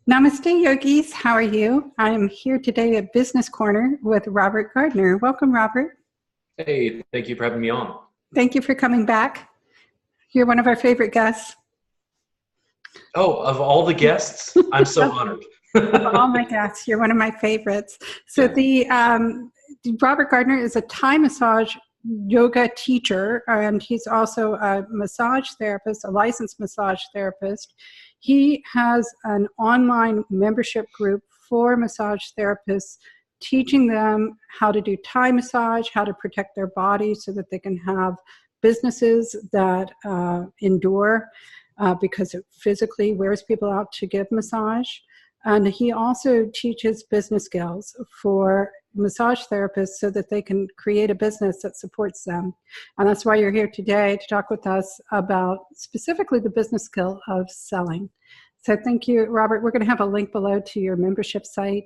Namaste, yogis. How are you? I'm here today at Business Corner with Robert Gardner. Welcome, Robert. Hey, thank you for having me on. Thank you for coming back. You're one of our favorite guests. Oh, of all the guests, I'm so honored. Of all my guests, you're one of my favorites. So Robert Gardner is a Thai massage yoga teacher, and he's also a massage therapist, a licensed massage therapist. He has an online membership group for massage therapists, teaching them how to do Thai massage, how to protect their bodies so that they can have businesses that endure because it physically wears people out to give massage. And he also teaches business skills for massage therapists so that they can create a business that supports them. And that's why you're here today to talk with us about specifically the business skill of selling. So thank you, Robert. We're going to have a link below to your membership site.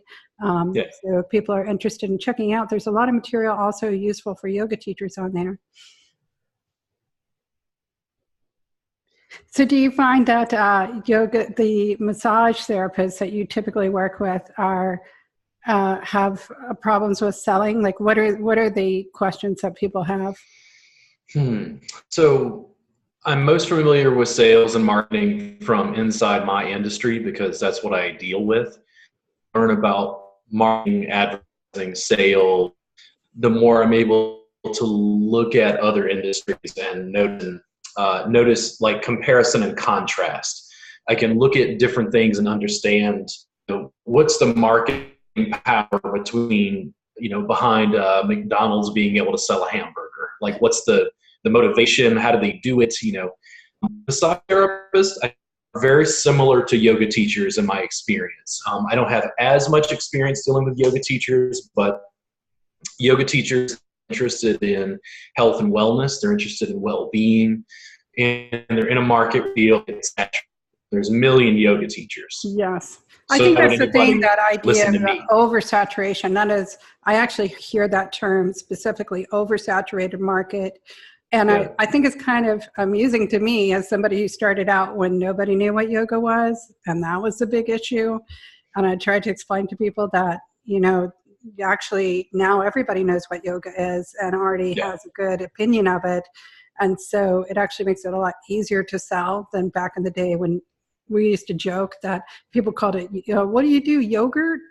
Yes. So if people are interested in checking out, there's a lot of material also useful for yoga teachers on there. So do you find that the massage therapists that you typically work with have problems with selling? Like what are the questions that people have? So I'm most familiar with sales and marketing from inside my industry because that's what I deal with. Learn about marketing, advertising, sales. The more I'm able to look at other industries and notice like comparison and contrast. I can look at different things and understand what's the marketing power between, behind McDonald's being able to sell a hamburger. Like what's the motivation? How do they do it? Massage therapists are very similar to yoga teachers in my experience. I don't have as much experience dealing with yoga teachers, but yoga teachers are interested in health and wellness. They're interested in well-being, and they're in a market field. There's a million yoga teachers. Yes. I think that's the thing, that idea of oversaturation. That is, I actually hear that term specifically, oversaturated market. And I think it's kind of amusing to me as somebody who started out when nobody knew what yoga was, and that was the big issue. And I tried to explain to people that, actually now everybody knows what yoga is and already has a good opinion of it. And so it actually makes it a lot easier to sell than back in the day when we used to joke that people called it, what do you do, yogurt?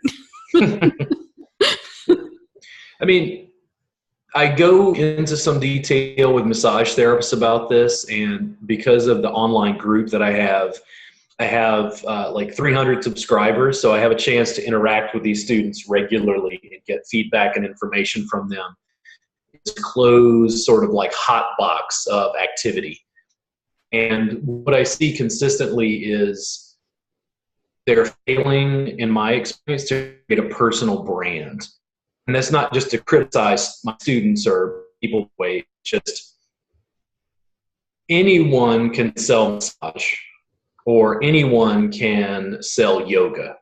I mean, I go into some detail with massage therapists about this, and because of the online group that I have like 300 subscribers, so I have a chance to interact with these students regularly and get feedback and information from them. It's a closed sort of like hot box of activity. And what I see consistently is they're failing, in my experience, to create a personal brand. And that's not just to criticize my students or people, just anyone can sell massage or anyone can sell yoga.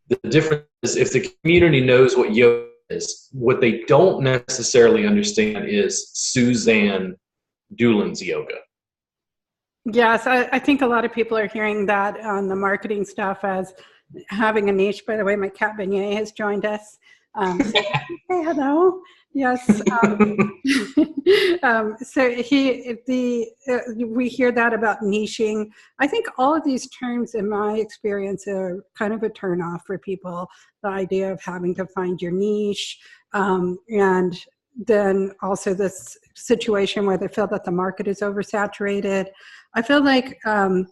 The difference is if the community knows what yoga is, what they don't necessarily understand is SUZANNE DULIN's yoga. Yes, I think a lot of people are hearing that on the marketing stuff as having a niche. By the way, my cat Beignet has joined us. Say hello. Yes. So we hear that about niching. I think all of these terms, in my experience, are kind of a turnoff for people. The idea of having to find your niche, and then also this situation where they feel that the market is oversaturated. I feel like, my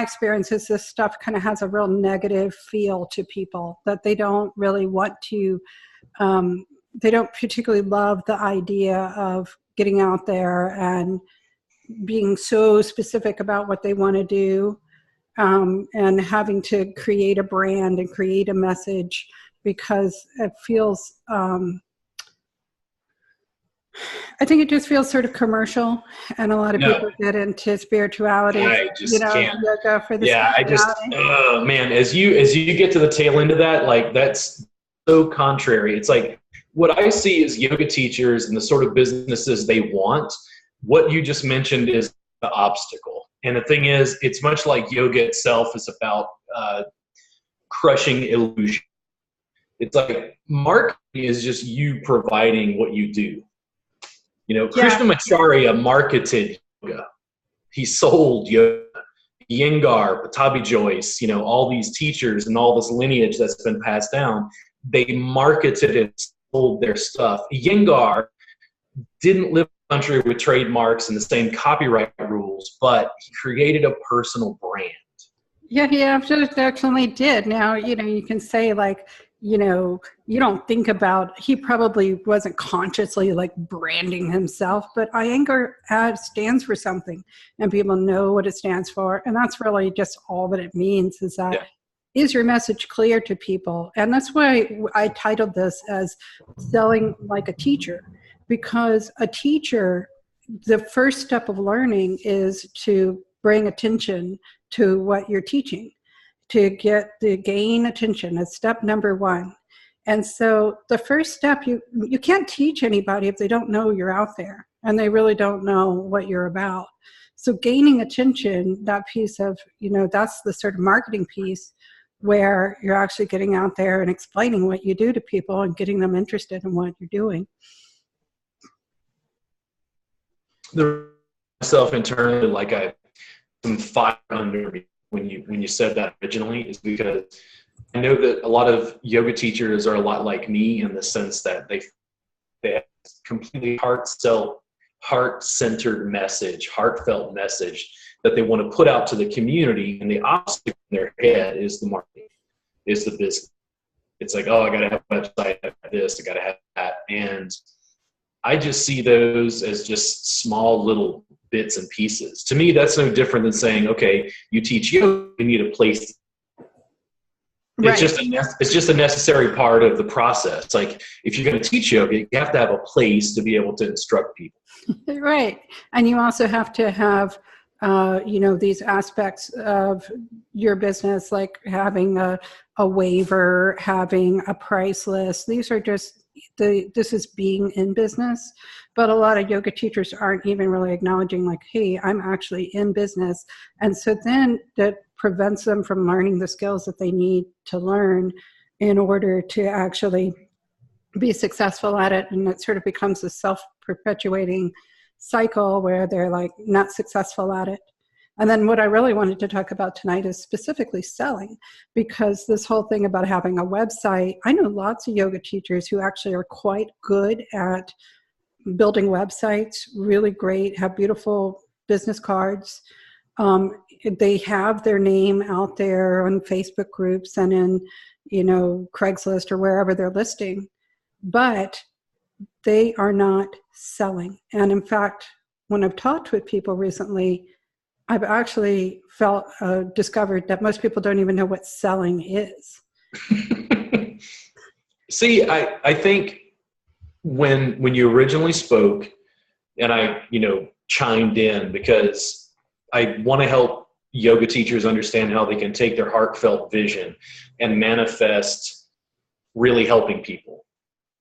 experience is this stuff kind of has a real negative feel to people, that they don't really want to, they don't particularly love the idea of getting out there and being so specific about what they want to do, and having to create a brand and create a message, because it feels, I think it just feels sort of commercial, and a lot of people get into spirituality. I just can't. Yoga for the man, as you get to the tail end of that, like that's so contrary. It's like what I see is yoga teachers and the sort of businesses they want. What you just mentioned is the obstacle, And the thing is, it's much like yoga itself is about crushing illusion. It's like marketing is just you providing what you do. You know, Yeah. Krishnamacharya marketed yoga. He sold yoga. Iyengar, Patabi Joyce, you know, all these teachers and all this lineage that's been passed down, they marketed and sold their stuff. Iyengar didn't live in a country with trademarks and the same copyright rules, but he created a personal brand. Yeah, he actually did. Now, you know, you can say like, you know, you don't think about, he probably wasn't consciously like branding himself, but Iyengar stands for something and people know what it stands for. And that's really just all that it means is that, is your message clear to people? And that's why I titled this as Selling Like a Teacher, because a teacher, the first step of learning is to bring attention to what you're teaching, to gain attention. That's step number one. And so the first step, you can't teach anybody if they don't know you're out there and they really don't know what you're about. So gaining attention, that piece of, you know, that's the sort of marketing piece where you're actually getting out there and explaining what you do to people and getting them interested in what you're doing. Myself internally, like I some fire under me when you said that originally, is because I know that a lot of yoga teachers are a lot like me in the sense that they have completely heart-centered message, heartfelt message that they want to put out to the community, and the opposite in their head is the marketing, is the business. It's like, oh, I got to have a website, I got this, I got to have that, and I just see those as just small little bits and pieces. To me, that's no different than saying, okay, you teach yoga, you need a place. Right. It's just a necessary part of the process. Like if you're going to teach yoga, you have to have a place to be able to instruct people. Right. And you also have to have, you know, these aspects of your business, like having a waiver, having a price list. These are just, this is being in business. But a lot of yoga teachers aren't even really acknowledging like, hey, I'm actually in business. And so then that prevents them from learning the skills that they need to learn in order to actually be successful at it. And it sort of becomes a self-perpetuating cycle where they're like not successful at it. And then what I really wanted to talk about tonight is specifically selling, because this whole thing about having a website, I know lots of yoga teachers who actually are quite good at building websites, really great, have beautiful business cards. They have their name out there on Facebook groups and in, you know, Craigslist or wherever they're listing, but they are not selling. And in fact, when I've talked with people recently, I've actually discovered that most people don't even know what selling is. See, I think when you originally spoke, and I, you know, chimed in because I want to help yoga teachers understand how they can take their heartfelt vision and manifest really helping people.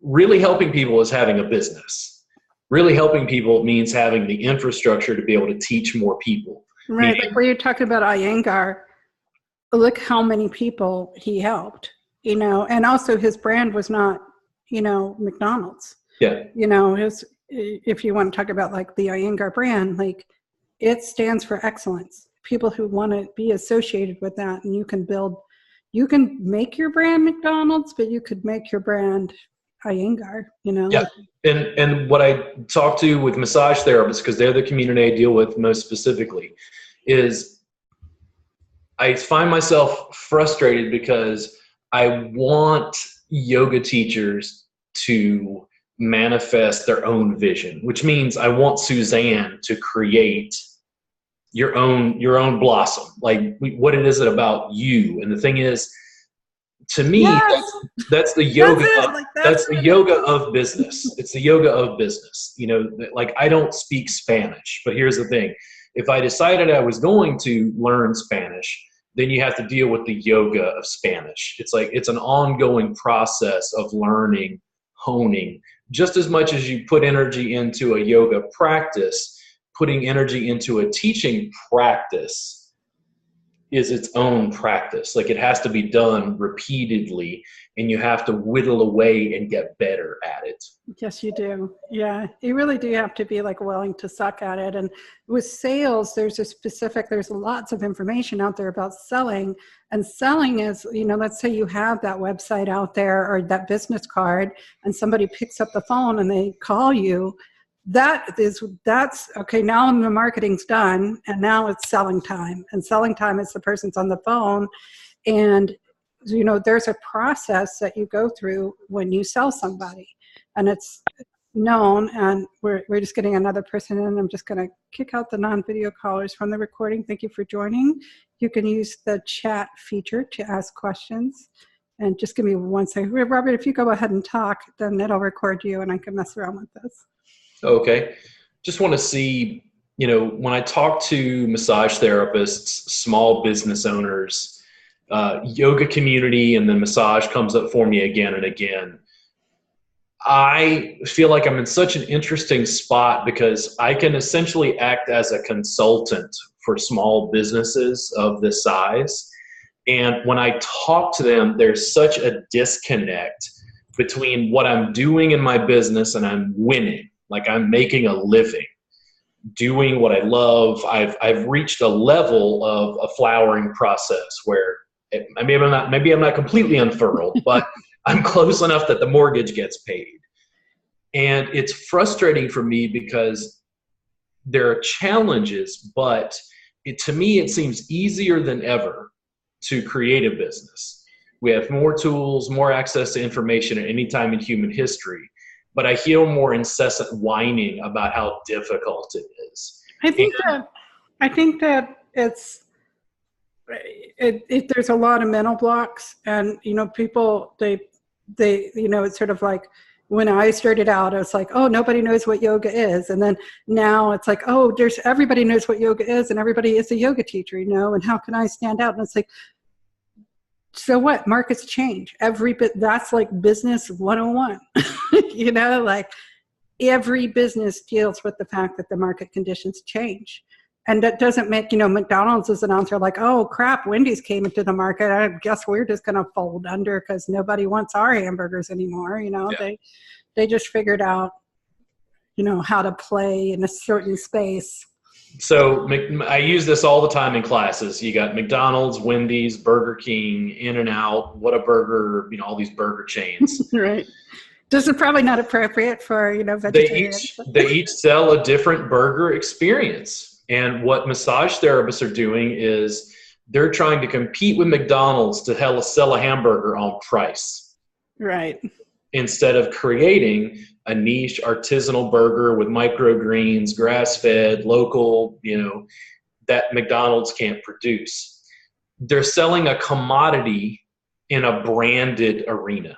Really helping people is having a business. Really helping people means having the infrastructure to be able to teach more people. Right, like where you're talking about Iyengar, look how many people he helped, you know, and also his brand was not, you know, McDonald's. Yeah. You know, if you want to talk about like the Iyengar brand, like it stands for excellence. People who want to be associated with that, and you can make your brand McDonald's, but you could make your brand Iyengar, you know. Yeah. And what I talk to with massage therapists, because they're the community I deal with most specifically, is I find myself frustrated because I want yoga teachers to manifest their own vision, which means I want Suzanne to create your own blossom. Like, what is it about you? And the thing is, to me, yes, that's the yoga. That's the yoga of business. It's the yoga of business. You know, like I don't speak Spanish, but here's the thing. If I decided I was going to learn Spanish, then you have to deal with the yoga of Spanish. It's like, it's an ongoing process of learning, honing. Just as much as you put energy into a yoga practice, putting energy into a teaching practice is its own practice. Like, it has to be done repeatedly, and you have to whittle away and get better at it. Yes, you do. Yeah, you really do have to be like willing to suck at it. And with sales, there's lots of information out there about selling. And selling is, let's say you have that website out there or that business card, and somebody picks up the phone and they call you. That's okay. Now the marketing's done, and now it's selling time. And selling time is the person's on the phone, and there's a process that you go through when you sell somebody, and it's known. And we're just getting another person in. I'm just going to kick out the non-video callers from the recording. Thank you for joining. You can use the chat feature to ask questions. And just give me 1 second. Robert, if you go ahead and talk, then it'll record you, and I can mess around with this. Okay. Just want to see, when I talk to massage therapists, small business owners, yoga community, and then massage comes up for me again and again. I feel like I'm in such an interesting spot because I can essentially act as a consultant for small businesses of this size. And when I talk to them, there's such a disconnect between what I'm doing in my business and I'm winning. Like, I'm making a living, doing what I love. I've reached a level of a flowering process where maybe I'm not completely unfurled, but I'm close enough that the mortgage gets paid. And it's frustrating for me because there are challenges, but to me, it seems easier than ever to create a business. We have more tools, more access to information at any time in human history. But I hear more incessant whining about how difficult it is. I think that there's a lot of mental blocks, and people it's sort of like when I started out, I was like, oh, nobody knows what yoga is, and then now it's like, oh, everybody knows what yoga is, and everybody is a yoga teacher, and how can I stand out? And it's like, so what? Markets change. That's like business 101. Like every business deals with the fact that the market conditions change. And that doesn't make, McDonald's isn't out there like, oh crap, Wendy's came into the market. I guess we're just going to fold under because nobody wants our hamburgers anymore. Yeah. They just figured out, how to play in a certain space. So I use this all the time in classes. You got McDonald's, Wendy's, Burger King, In-N-Out, Whataburger, all these burger chains. Right. This is probably not appropriate for, vegetarians. They each sell a different burger experience. And what massage therapists are doing is they're trying to compete with McDonald's to sell a hamburger on price. Right. Instead of creating a niche artisanal burger with microgreens, grass-fed, local, that McDonald's can't produce. They're selling a commodity in a branded arena.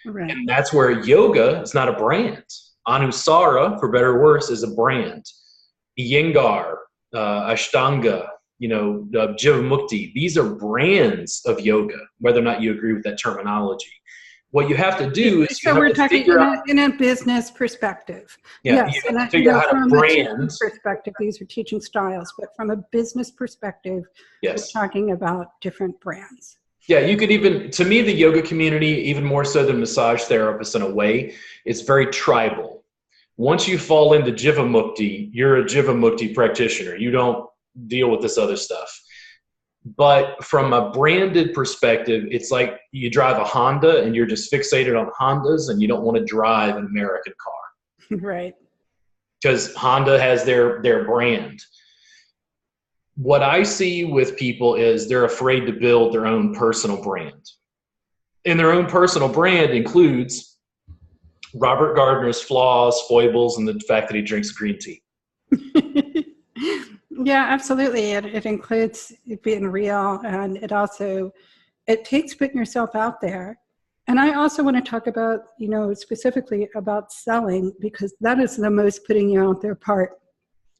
Right. And that's where yoga is not a brand. Anusara, for better or worse, is a brand. Iyengar, Ashtanga, Jivamukti, these are brands of yoga, whether or not you agree with that terminology. What you have to do is we're talking in a business perspective. Yeah, yes, you have to figure out how to brand. Perspective, these are teaching styles, but from a business perspective, yes, we're talking about different brands. Yeah, you could even, to me, the yoga community, even more so than massage therapists in a way, it's very tribal. Once you fall into Jivamukti, you're a Jivamukti practitioner. You don't deal with this other stuff. But from a branded perspective, it's like you drive a Honda and you're just fixated on Hondas and you don't want to drive an American car. Right. Because Honda has their brand. What I see with people is they're afraid to build their own personal brand. And their own personal brand includes Robert Gardner's flaws, foibles, and the fact that he drinks green tea. Yeah, absolutely. It includes being real, and it takes putting yourself out there. And I also want to talk about, specifically about selling, because that is the most putting you out there part.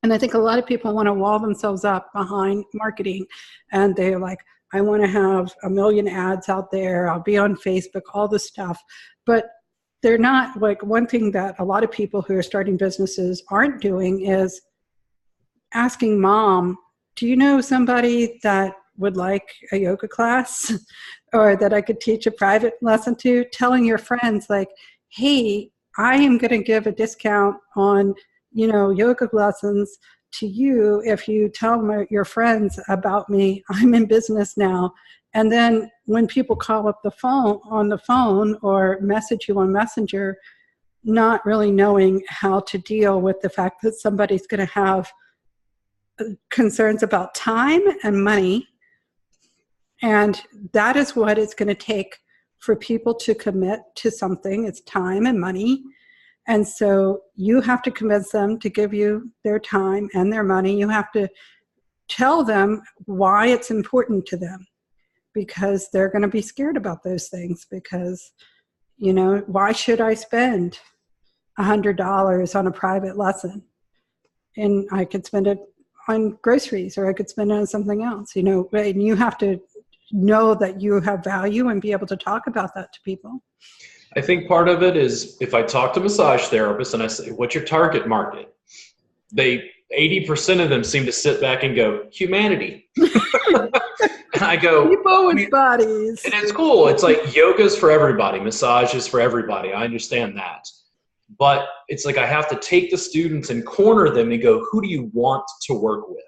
And I think a lot of people want to wall themselves up behind marketing, and they're like, I want to have 1 million ads out there. I'll be on Facebook, all this stuff. But they're not, like, one thing that a lot of people who are starting businesses aren't doing is asking mom, do you know somebody that would like a yoga class or that I could teach a private lesson to? Telling your friends like, hey, I am going to give a discount on, yoga lessons to you if you tell your friends about me. I'm in business now. And then when people call up on the phone or message you on Messenger, not really knowing how to deal with the fact that somebody's going to have concerns about time and money. And that is what it's going to take for people to commit to something. It's time and money. And so you have to convince them to give you their time and their money. You have to tell them why it's important to them, because they're going to be scared about those things. Because, why should I spend $100 on a private lesson? And I could spend it on groceries, or I could spend it on something else, and you have to know that you have value and be able to talk about that to people. I think part of it is if I talk to massage therapists and I say, what's your target market? 80% of them seem to sit back and go, humanity. And I go, people with bodies. And it's cool. It's like yoga's for everybody. Massage is for everybody. I understand that. But it's like I have to take the students and corner them and go, who do you want to work with?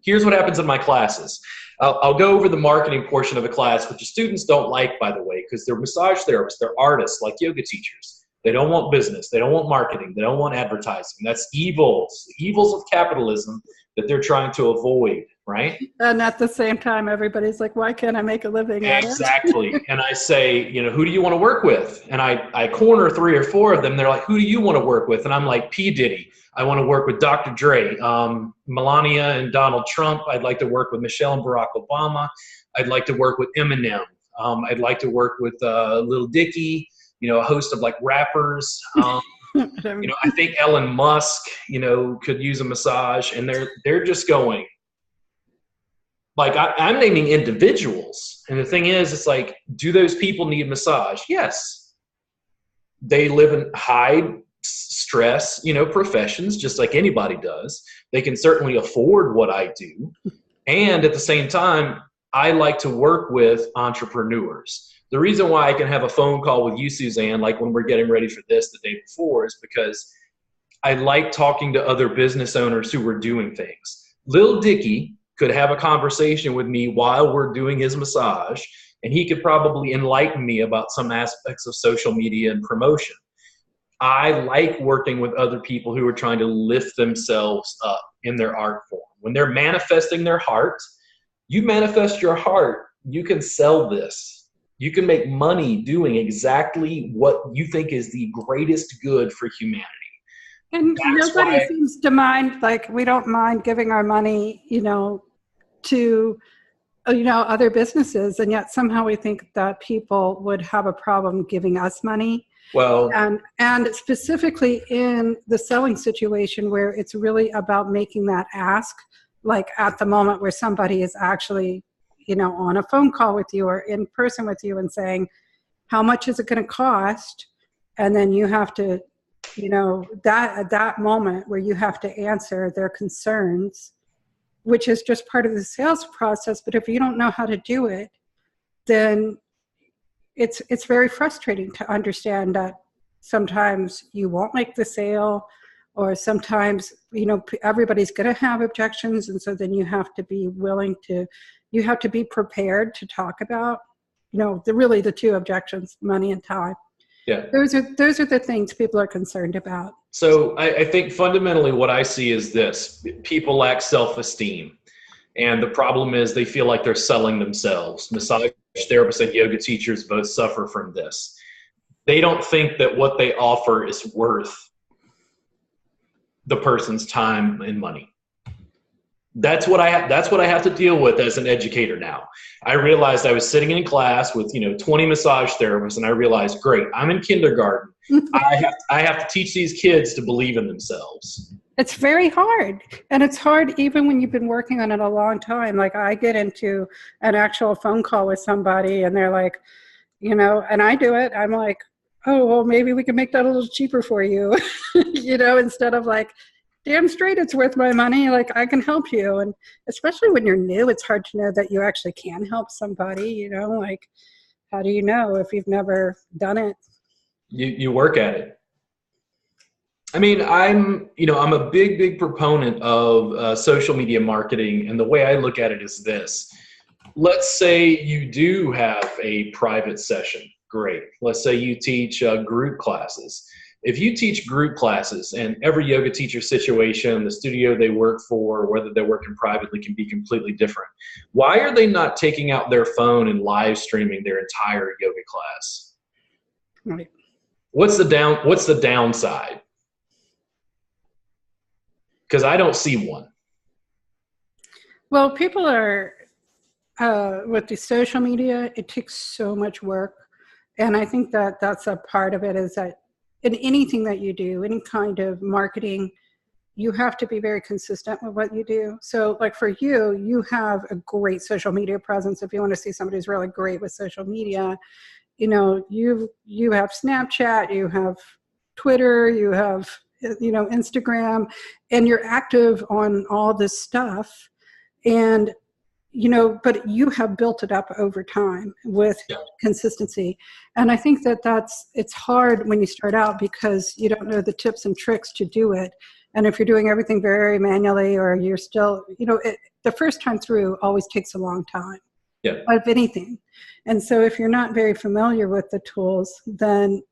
Here's what happens in my classes. I'll go over the marketing portion of a class, which the students don't like, by the way, because they're massage therapists. They're artists like yoga teachers. They don't want business. They don't want marketing. They don't want advertising. That's evils of capitalism that they're trying to avoid, right? And at the same time, everybody's like, why can't I make a living at it? Exactly. And I say, who do you want to work with? And I corner 3 or 4 of them. They're like, who do you want to work with? And I'm like, P. Diddy. I want to work with Dr. Dre, Melania and Donald Trump. I'd like to work with Michelle and Barack Obama. I'd like to work with Eminem. I'd like to work with Lil Dicky, a host of like rappers. I think Elon Musk, could use a massage, and they're just going, like, I'm naming individuals. And the thing is, it's like, do those people need massage? Yes. They live in high stress, professions, just like anybody does. They can certainly afford what I do. And at the same time, I like to work with entrepreneurs. The reason why I can have a phone call with you, Suzanne, like when we're getting ready for this the day before, is because I like talking to other business owners who are doing things. Lil Dicky could have a conversation with me while we're doing his massage, and he could probably enlighten me about some aspects of social media and promotion. I like working with other people who are trying to lift themselves up in their art form. When they're manifesting their heart, you manifest your heart, you can sell this. You can make money doing exactly what you think is the greatest good for humanity. And nobody seems to mind, like, we don't mind giving our money, to, other businesses. And yet somehow we think that people would have a problem giving us money. Well, and specifically in the selling situation where it's really about making that ask, like at the moment where somebody is actually, on a phone call with you or in person with you and saying, how much is it going to cost? And then you have to, that at that moment where you have to answer their concerns, which is just part of the sales process. But if you don't know how to do it, then it's very frustrating to understand that sometimes you won't make the sale, or sometimes, everybody's going to have objections. And so then you have to be you have to be prepared to talk about, the 2 objections, money and time. Yeah. Those are the things people are concerned about. So I think fundamentally what I see is this: people lack self-esteem. And the problem is they feel like they're selling themselves. Massage therapists and yoga teachers both suffer from this. They don't think that what they offer is worth the person's time and money. That's what I have to deal with as an educator now. I realized I was sitting in class with 20 massage therapists, and I realized, great, I'm in kindergarten. I have to teach these kids to believe in themselves. It's very hard. And it's hard even when you've been working on it a long time. Like, I get into an actual phone call with somebody and they're like, and I do it. I'm like, oh, well, maybe we can make that a little cheaper for you, instead of like, damn straight it's worth my money. Like, I can help you. And especially when you're new, it's hard to know that you actually can help somebody, you know, like, how do you know if you've never done it? You work at it. I mean, I'm a big proponent of social media marketing. And the way I look at it is this. Let's say you do have a private session. Great. Let's say you teach group classes. If you teach group classes, and every yoga teacher situation, the studio they work for, whether they're working privately, can be completely different. Why are they not taking out their phone and live streaming their entire yoga class? Right. What's the downside? Because I don't see one. Well, people are, with the social media, it takes so much work. And I think that that's a part of it, is that in anything that you do, any kind of marketing, you have to be very consistent with what you do. So like for you, you have a great social media presence. If you want to see somebody who's really great with social media, you know, you have Snapchat, you have Twitter, you have, you know, Instagram, and you're active on all this stuff. And, you know, but you have built it up over time with consistency. And I think that it's hard when you start out because you don't know the tips and tricks to do it. And if you're doing everything very manually, or you're still, you know, the first time through always takes a long time. Yeah. Of anything. And so if you're not very familiar with the tools, then,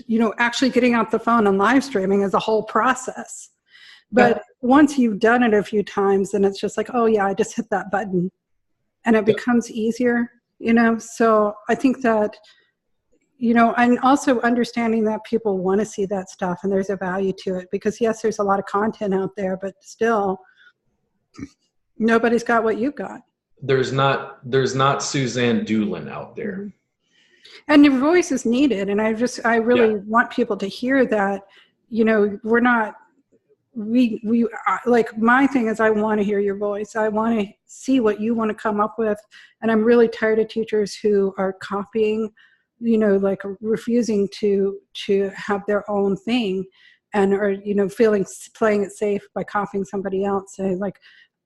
you know, actually getting out the phone and live streaming is a whole process. But once you've done it a few times, then it's just like, oh yeah, I just hit that button, and it becomes easier, you know? So I think that, you know, and also understanding that people want to see that stuff and there's a value to it, because yes, there's a lot of content out there, but still nobody's got what you've got. There's not Suzanne DULIN out there. And your voice is needed. And I really want people to hear that, you know, we like, my thing is I want to hear your voice. I want to see what you want to come up with. And I'm really tired of teachers who are copying, you know, like refusing to have their own thing, and are, you know, playing it safe by copying somebody else. So like,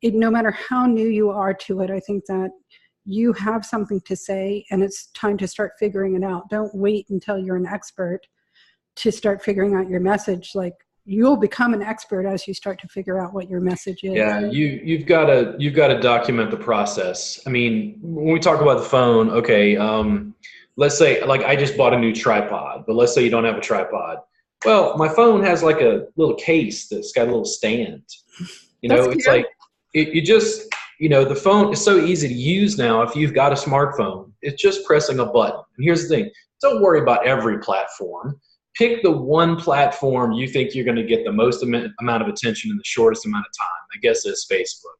no matter how new you are to it, I think that you have something to say, and it's time to start figuring it out. Don't wait until you're an expert to start figuring out your message. Like, you'll become an expert as you start to figure out what your message is. Yeah, you've got to document the process. I mean, when we talk about the phone, okay, let's say, like, I just bought a new tripod, but let's say you don't have a tripod. Well, my phone has like a little case that's got a little stand. You know, it's like, you just, you know, the phone is so easy to use now. If you've got a smartphone, it's just pressing a button. And here's the thing, don't worry about every platform. Pick the one platform you think you're going to get the most amount of attention in the shortest amount of time. I guess it's Facebook.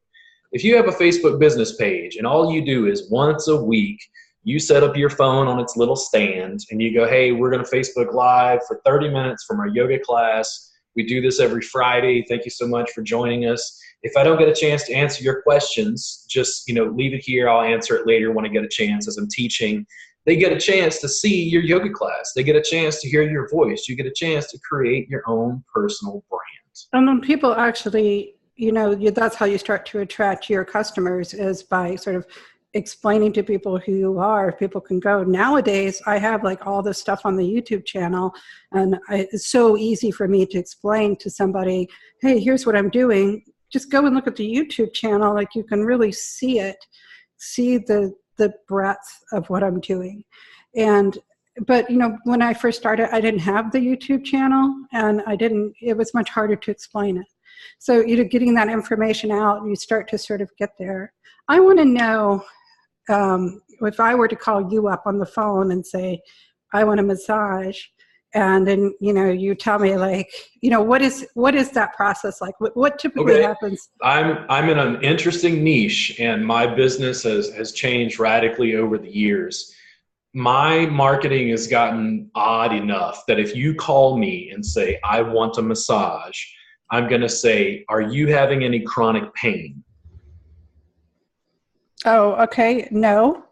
If you have a Facebook business page and all you do is once a week, you set up your phone on its little stand and you go, hey, we're going to Facebook Live for 30 minutes from our yoga class. We do this every Friday. Thank you so much for joining us. If I don't get a chance to answer your questions, just, you know, leave it here. I'll answer it later when I get a chance as I'm teaching. They get a chance to see your yoga class. They get a chance to hear your voice. You get a chance to create your own personal brand. And when people actually, you know, that's how you start to attract your customers, is by sort of explaining to people who you are. People can go. Nowadays, I have like all this stuff on the YouTube channel, and it's so easy for me to explain to somebody, hey, here's what I'm doing. Just go and look at the YouTube channel. Like, you can really see it, see the breadth of what I'm doing. But, you know, when I first started, I didn't have the YouTube channel, and it was much harder to explain it. So, you know, getting that information out, you start to sort of get there. I want to know, if I were to call you up on the phone and say, I want a massage, and then, you know, you tell me, like, you know, what is that process like? What typically happens? I'm in an interesting niche, and my business has changed radically over the years. My marketing has gotten odd enough that if you call me and say, I want a massage, I'm going to say, are you having any chronic pain? Oh, okay. No.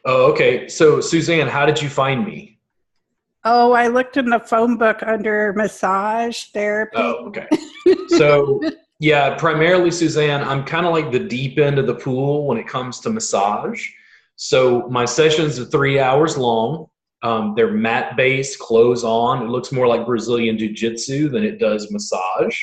Oh, okay. So Suzanne, how did you find me? Oh, I looked in the phone book under massage therapy. Oh, okay. So yeah, primarily Suzanne, I'm kind of like the deep end of the pool when it comes to massage. So my sessions are 3 hours long. They're mat based, clothes on. It looks more like Brazilian Jiu-Jitsu than it does massage.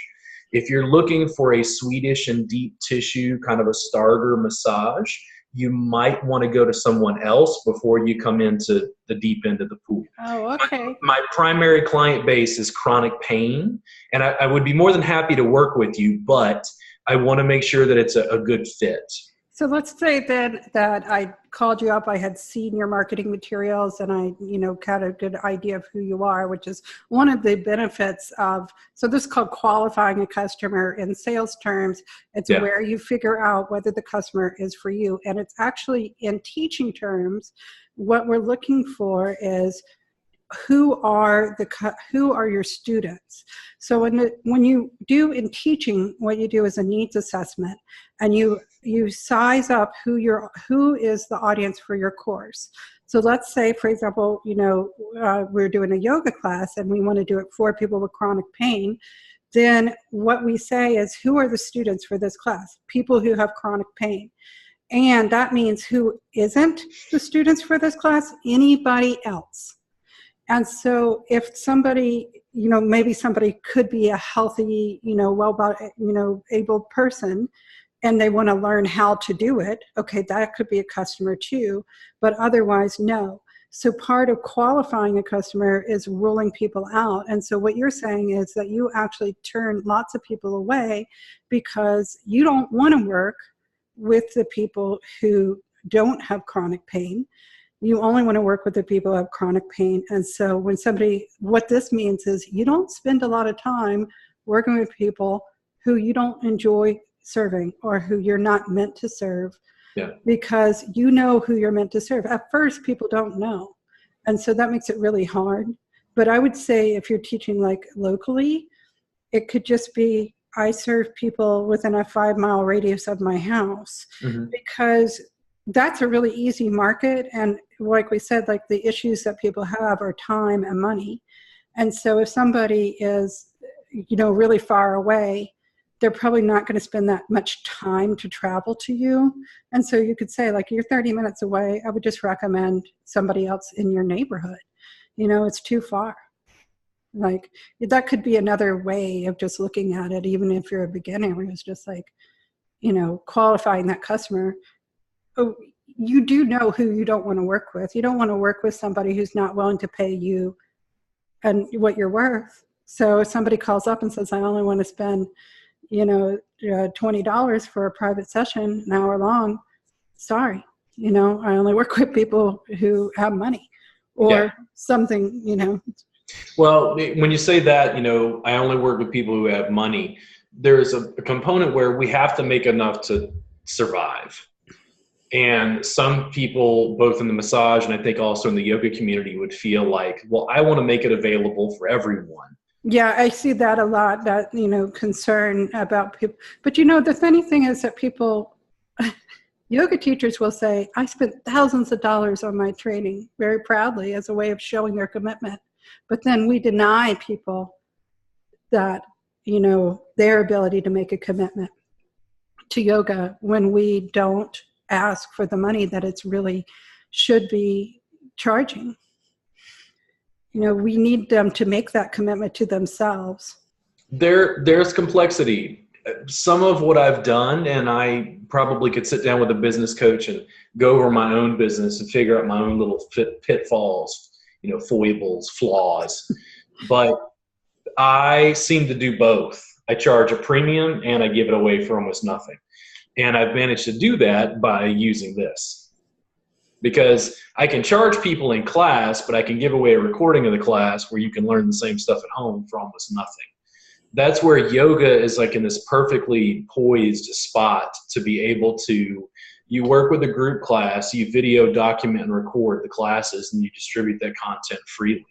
If you're looking for a Swedish and deep tissue kind of a starter massage, you might want to go to someone else before you come into the deep end of the pool. Oh, okay. My primary client base is chronic pain, and I would be more than happy to work with you, but I want to make sure that it's a good fit. So let's say then that I called you up, I had seen your marketing materials, and I, got a good idea of who you are, which is one of the benefits of, so this is called qualifying a customer in sales terms. It's where you figure out whether the customer is for you. And it's actually in teaching terms, what we're looking for is who are your students. So when you do in teaching, what you do is a needs assessment, and you size up who is the audience for your course. So let's say, for example, we're doing a yoga class and we want to do it for people with chronic pain. Then what we say is, who are the students for this class? People who have chronic pain. And that means who isn't the students for this class? Anybody else. And so if somebody, maybe somebody could be a healthy, able person, and they want to learn how to do it, okay, that could be a customer too, but otherwise, no. So part of qualifying a customer is ruling people out. And so what you're saying is that you actually turn lots of people away because you don't want to work with the people who don't have chronic pain. You only want to work with the people who have chronic pain. And so what this means is you don't spend a lot of time working with people who you don't enjoy serving or who you're not meant to serve, because you know who you're meant to serve. At first, people don't know. And so that makes it really hard. But I would say if you're teaching like locally, it could just be, I serve people within a 5-mile radius of my house, because that's a really easy market. And like we said, like the issues that people have are time and money. And so if somebody is, really far away, they're probably not going to spend that much time to travel to you. And so you could say, like, you're 30 minutes away, I would just recommend somebody else in your neighborhood. It's too far. Like, that could be another way of just looking at it, even if you're a beginner. It's just like, qualifying that customer. You do know who you don't want to work with. You don't want to work with somebody who's not willing to pay you and what you're worth. So if somebody calls up and says, I only want to spend, $20 for a private session, an hour long, sorry, I only work with people who have money or something, Well, when you say that, I only work with people who have money, there's a component where we have to make enough to survive. And some people, both in the massage and I think also in the yoga community, would feel like, well, I want to make it available for everyone. Yeah, I see that a lot, that, concern about people. But, the funny thing is that yoga teachers will say, I spent thousands of dollars on my training very proudly as a way of showing their commitment. But then we deny people that, their ability to make a commitment to yoga when we don't ask for the money that it's really should be charging. We need them to make that commitment to themselves. There's complexity. Some of what I've done, and I probably could sit down with a business coach and go over my own business and figure out my own little pitfalls, foibles, flaws. But I seem to do both. I charge a premium and I give it away for almost nothing. And I've managed to do that by using this. Because I can charge people in class, but I can give away a recording of the class where you can learn the same stuff at home for almost nothing. That's where yoga is like in this perfectly poised spot to be able to, you work with a group class, you video, document, and record the classes, and you distribute that content freely.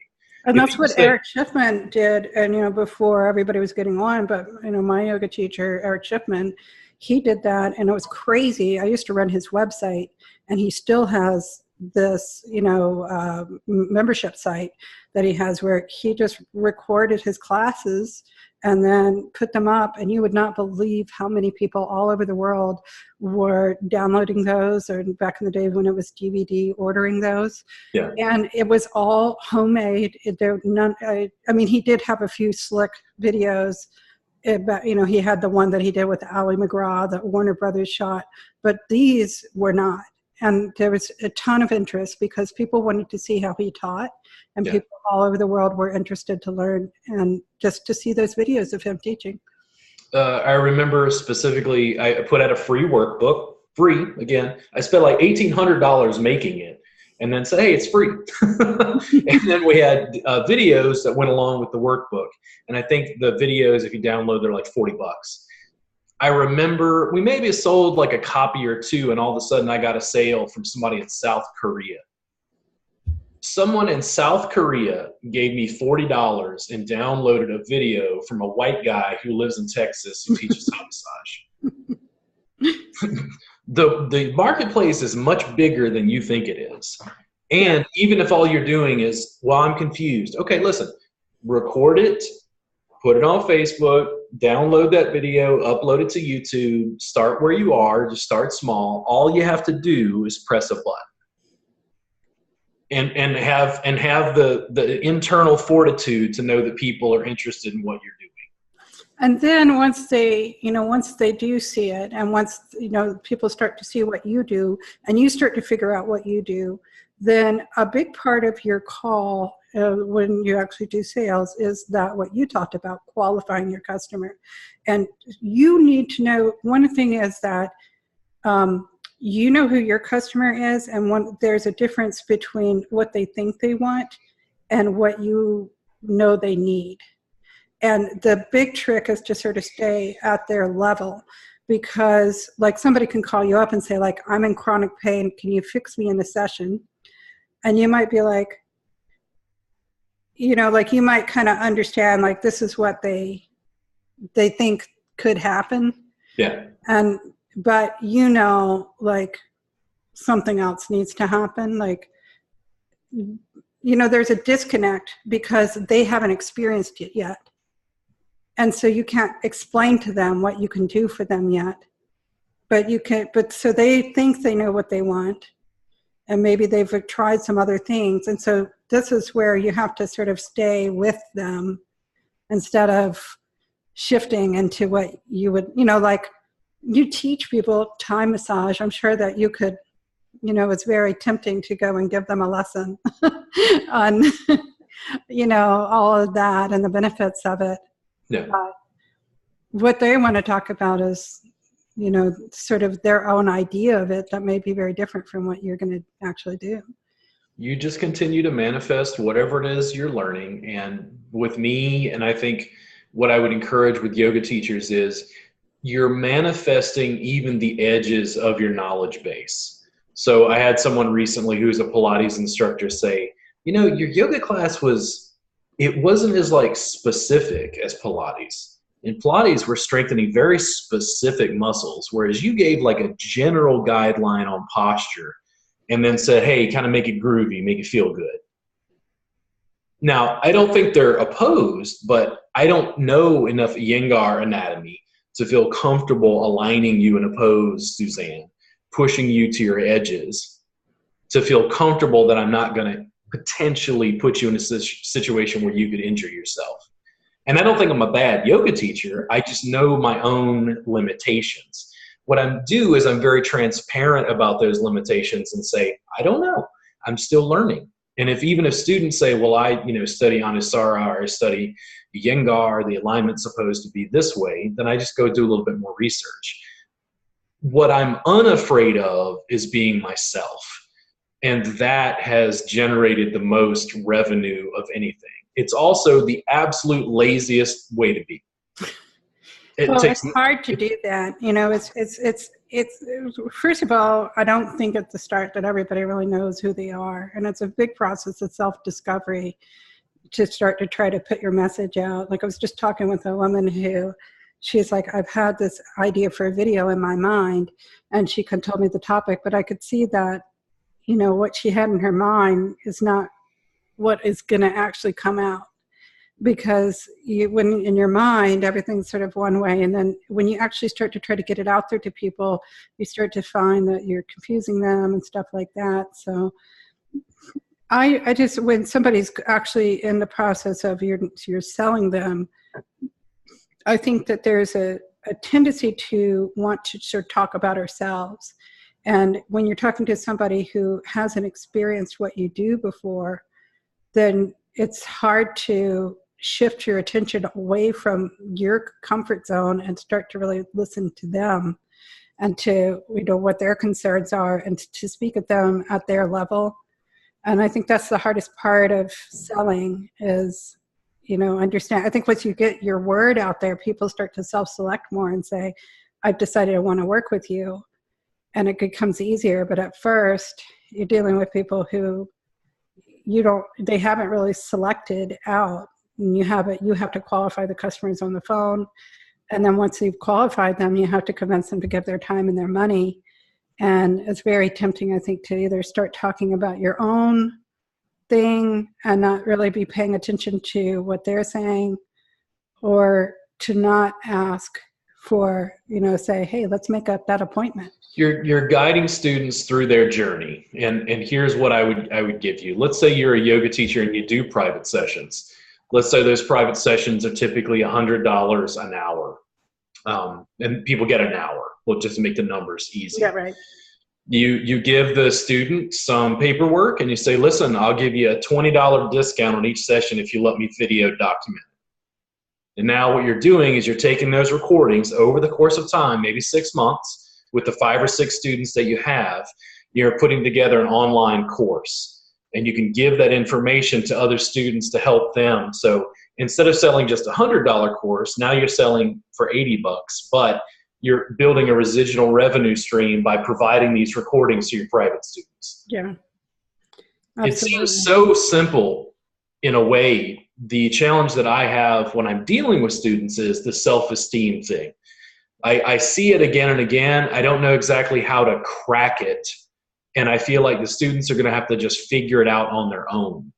And that's what Eric Schiffman did, and before everybody was getting on, but my yoga teacher, Eric Schiffman, he did that, and it was crazy. I used to run his website, and he still has this, membership site that he has where he just recorded his classes and then put them up, and you would not believe how many people all over the world were downloading those, or back in the day when it was DVD, ordering those. Yeah. And it was all homemade. He did have a few slick videos. He had the one that he did with Ali McGraw that Warner Brothers shot, but these were not. And there was a ton of interest because people wanted to see how he taught, and people all over the world were interested to learn and just to see those videos of him teaching. I remember specifically, I put out a free workbook, free again. I spent like $1,800 making it, and then said, hey, it's free. And then we had videos that went along with the workbook. And I think the videos, if you download, they're like $40. I remember we maybe sold like a copy or two, and all of a sudden I got a sale from somebody in South Korea. Someone in South Korea gave me $40 and downloaded a video from a white guy who lives in Texas who teaches Thai massage. The marketplace is much bigger than you think it is. And even if all you're doing is, well, I'm confused. Okay, listen, record it, put it on Facebook, download that video, upload it to YouTube, start where you are, just start small. All you have to do is press a button. And have the internal fortitude to know that people are interested in what you're doing. And then once they do see it, and once, people start to see what you do, and you start to figure out what you do, then a big part of your call when you actually do sales is that what you talked about, qualifying your customer. And you need to know, one thing is that you know who your customer is, and there's a difference between what they think they want and what you know they need. And the big trick is to sort of stay at their level, because like somebody can call you up and say, like, I'm in chronic pain, can you fix me in a session? And you might be like, you might kind of understand, like, this is what they think could happen. Yeah. But like something else needs to happen. Like, there's a disconnect because they haven't experienced it yet. And so you can't explain to them what you can do for them yet. But so they think they know what they want, and maybe they've tried some other things. And so this is where you have to sort of stay with them instead of shifting into what you would, like you teach people Thai massage. I'm sure that you could, it's very tempting to go and give them a lesson on, all of that and the benefits of it. Yeah. What they want to talk about is, sort of their own idea of it that may be very different from what you're going to actually do. You just continue to manifest whatever it is you're learning. And with me, and I think what I would encourage with yoga teachers is you're manifesting even the edges of your knowledge base. So I had someone recently who's a Pilates instructor say, your yoga class wasn't as like specific as Pilates. In Pilates, we're strengthening very specific muscles, whereas you gave like a general guideline on posture and then said, hey, kind of make it groovy, make it feel good. Now, I don't think they're opposed, but I don't know enough Iyengar anatomy to feel comfortable aligning you in a pose, Suzanne, pushing you to your edges, to feel comfortable that I'm not going to potentially put you in a situation where you could injure yourself. And I don't think I'm a bad yoga teacher. I just know my own limitations. What I do is I'm very transparent about those limitations and say, I don't know. I'm still learning. And even if students say, well, I study Anusara or I study Iyengar, the alignment's supposed to be this way, then I just go do a little bit more research. What I'm unafraid of is being myself. And that has generated the most revenue of anything. It's also the absolute laziest way to be. It's hard to do that. It's first of all, I don't think at the start that everybody really knows who they are. And it's a big process of self-discovery to start to try to put your message out. Like I was just talking with a woman who, she's like, I've had this idea for a video in my mind, and she told me the topic, but I could see that, what she had in her mind is not what is going to actually come out. Because when in your mind, everything's sort of one way. And then when you actually start to try to get it out there to people, you start to find that you're confusing them and stuff like that. So I just, when somebody's actually in the process of you're selling them, I think that there's a tendency to want to sort of talk about ourselves. And when you're talking to somebody who hasn't experienced what you do before, then it's hard to shift your attention away from your comfort zone and start to really listen to them and to what their concerns are and to speak at them at their level. And I think that's the hardest part of selling is understand. I think once you get your word out there, people start to self-select more and say, I've decided I want to work with you, and it becomes easier. But at first you're dealing with people who they haven't really selected out. And you have to qualify the customers on the phone. And then once you've qualified them, you have to convince them to give their time and their money. And it's very tempting, I think, to either start talking about your own thing and not really be paying attention to what they're saying, or to not ask for, say, hey, let's make up that appointment. You're guiding students through their journey. And here's what I would give you. Let's say you're a yoga teacher and you do private sessions. Let's say those private sessions are typically $100 an hour. And people get an hour. We'll just make the numbers easy. Yeah, right. You give the student some paperwork and you say, listen, I'll give you a $20 discount on each session if you let me video document it. And now what you're doing is you're taking those recordings over the course of time, maybe 6 months, with the 5 or 6 students that you have, you're putting together an online course. And you can give that information to other students to help them. So instead of selling just a $100 course, now you're selling for $80, but you're building a residual revenue stream by providing these recordings to your private students. Yeah. Absolutely. It seems so simple in a way. The challenge that I have when I'm dealing with students is the self-esteem thing. I see it again and again. I don't know exactly how to crack it. And I feel like the students are going to have to just figure it out on their own.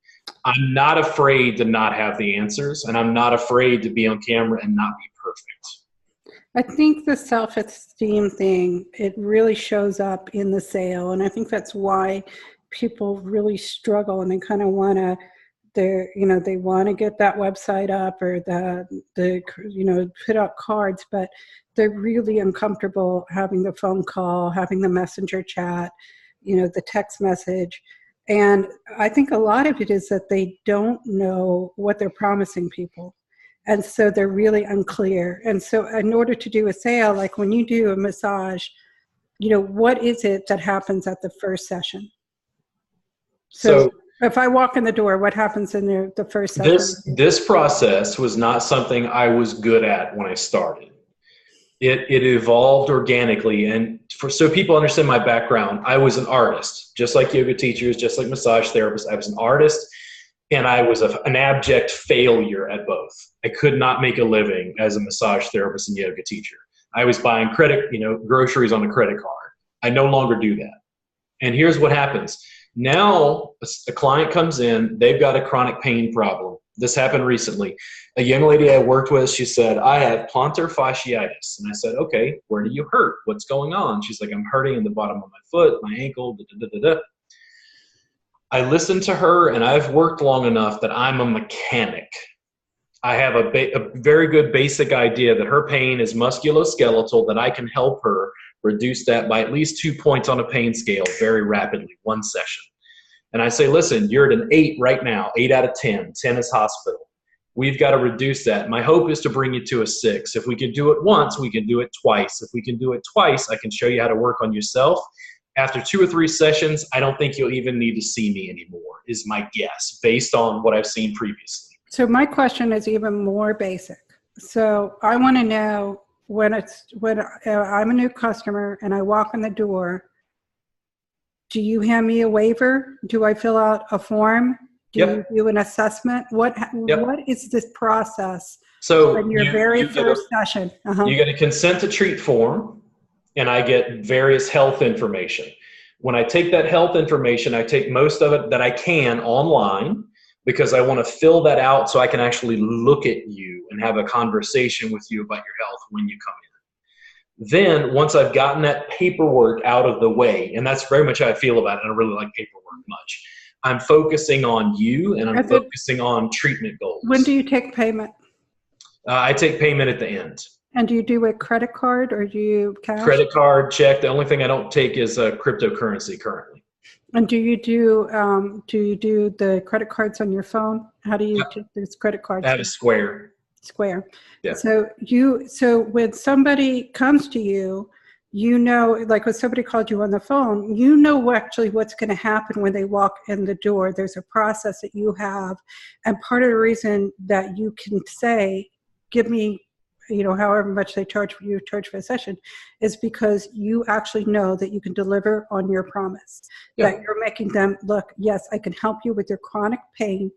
I'm not afraid to not have the answers, and I'm not afraid to be on camera and not be perfect. I think the self-esteem thing, it really shows up in the sale. And I think that's why people really struggle, and they kind of want to, they want to get that website up or put out cards, but they're really uncomfortable having the phone call, having the messenger chat, the text message. And I think a lot of it is that they don't know what they're promising people. And so they're really unclear. And so in order to do a sale, like when you do a massage, what is it that happens at the first session? So if I walk in the door, what happens in the first session? This process was not something I was good at when I started. It evolved organically. And so people understand my background, I was an artist, just like yoga teachers, just like massage therapists. I was an artist, and I was an abject failure at both. I could not make a living as a massage therapist and yoga teacher. I was buying groceries on a credit card. I no longer do that. And here's what happens. Now a client comes in, they've got a chronic pain problem. This happened recently. A young lady I worked with, she said, I have plantar fasciitis. And I said, okay, where do you hurt? What's going on? She's like, I'm hurting in the bottom of my foot, my ankle, I listened to her, and I've worked long enough that I'm a mechanic. I have a very good basic idea that her pain is musculoskeletal, that I can help her reduce that by at least 2 points on a pain scale very rapidly, one session. And I say, listen, you're at an 8 right now, 8 out of 10. 10 is hospital. We've got to reduce that. My hope is to bring you to a 6. If we can do it once, we can do it twice. If we can do it twice, I can show you how to work on yourself. After 2 or 3 sessions, I don't think you'll even need to see me anymore, is my guess, based on what I've seen previously. So my question is even more basic. So I want to know when I'm a new customer and I walk in the door, do you hand me a waiver? Do I fill out a form? Do you do an assessment? What is this process? So in your very first session? You get a consent to treat form, and I get various health information. When I take that health information, I take most of it that I can online, because I want to fill that out so I can actually look at you and have a conversation with you about your health when you come in. Then once I've gotten that paperwork out of the way, and that's very much how I feel about it, I don't really like paperwork much. I'm focusing on you, and I'm focusing on treatment goals. When do you take payment? I take payment at the end. And do you do a credit card or do you cash? Credit card, check. The only thing I don't take is cryptocurrency currently. And do you do the credit cards on your phone? How do you do these credit cards? I have a Square. Square. Yeah. So when somebody comes to you, you know, like when somebody called you on the phone, you know actually what's going to happen when they walk in the door. There's a process that you have. And part of the reason that you can say, give me, you know, however much they charge for a session, is because you actually know that you can deliver on your promise. Yeah. That you're making them look, yes, I can help you with your chronic pain,